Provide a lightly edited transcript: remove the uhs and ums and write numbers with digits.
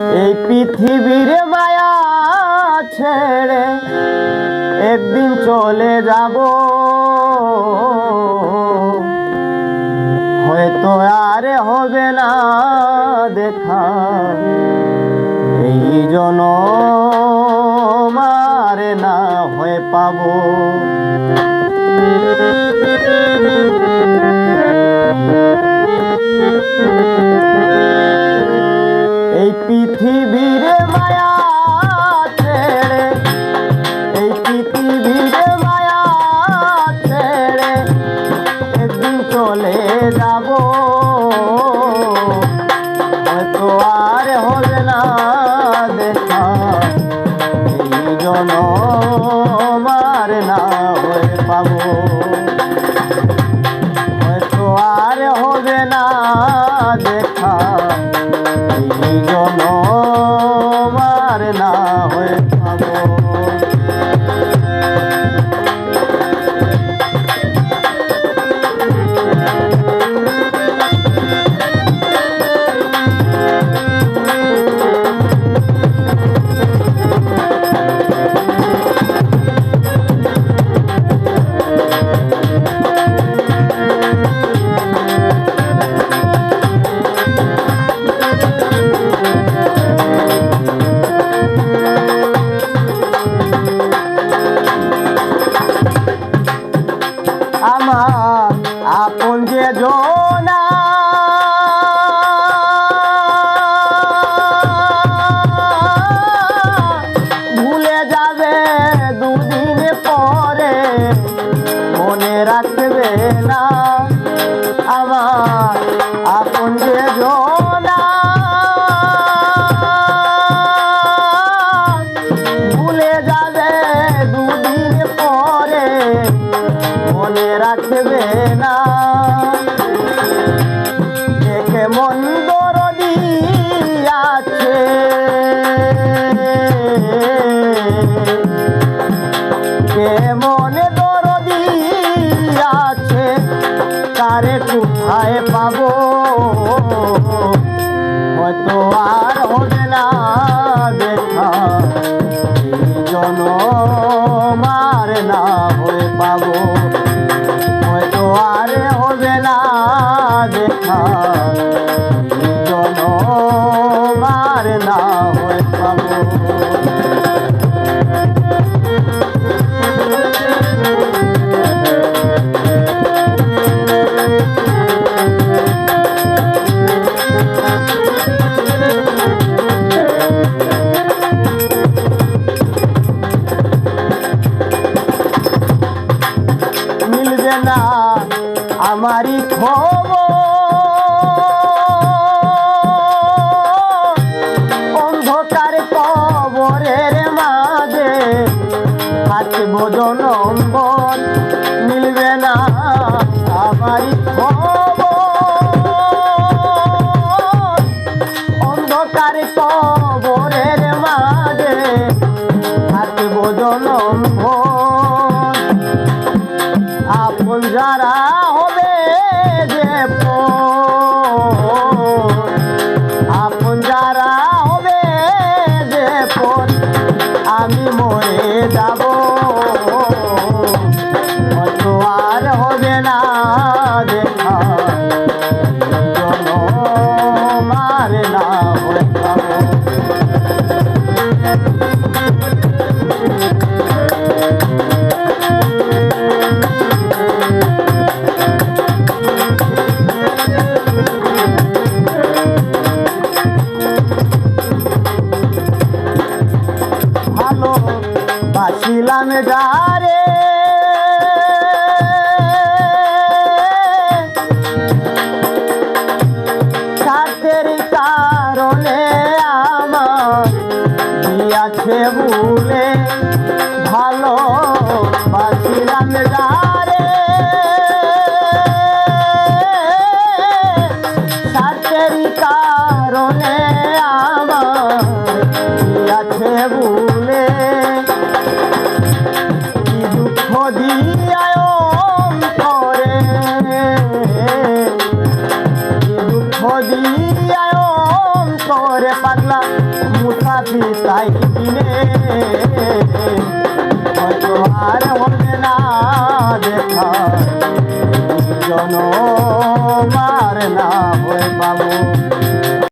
এই পৃথিবীর মায়া ছেড়ে একদিন চলে যাব, হয়তো আর হবে না দেখা এই জনম আর না হয়ে পাবো। এই পৃথিবীর মায়া ছেড়ে, এই পৃথিবীর মায়া ছেড়ে একদিন চলে যাব, হয়তো আর হবে না দেখা এই জনম আর না হয়ে পাবো, হয়তো আর হবে না দেখা এই জনম আর না হয়ে পাবো। আমার আপন যে জনা ভুলে যাবে দুদিন পরে, মনে রাখবে না আমার আপন যে জনা ভুলে যাবে দুদিন পরে, মনে রাখবে না। দেখে মন দরদি আছে, কেমন দরদি আছে, তারে কোথায় পাবো, হয়তো আর হবে না দেখা এই জনম আর না হয়ে পাবো, হয়তো আর হবে না দেখা এই জনম আর না হয়ে পাবো। মিলবে না আমারই খবর, অন্ধকার কবরের মাঝে থাকব জনম্বর। মিলবে না আমারই খবর, অন্ধকার কবরের মাঝে থাকব জনম্বর। আপন যারা হবে যে আপন যারা হবে যে আমি মরে যাব, হয়তো আর হবে না দেখা জনম আর না হয়ে পাবো। ভালো বাসিলাম যারে, স্বার্থের কারণে আমার দিয়াছে ভুলে, ভালো বাসিলাম যারে, স্বার্থের কারণে আমার দিয়াছে ভুলে। কি দুঃখ দিয়ায় অন্তরে, কি দুঃখ দিয়ায় অন্তরে পাগলা মুসাফি তাই দিনে হয়তো আর হবে না দেখা জন মার না হয়ে পাবো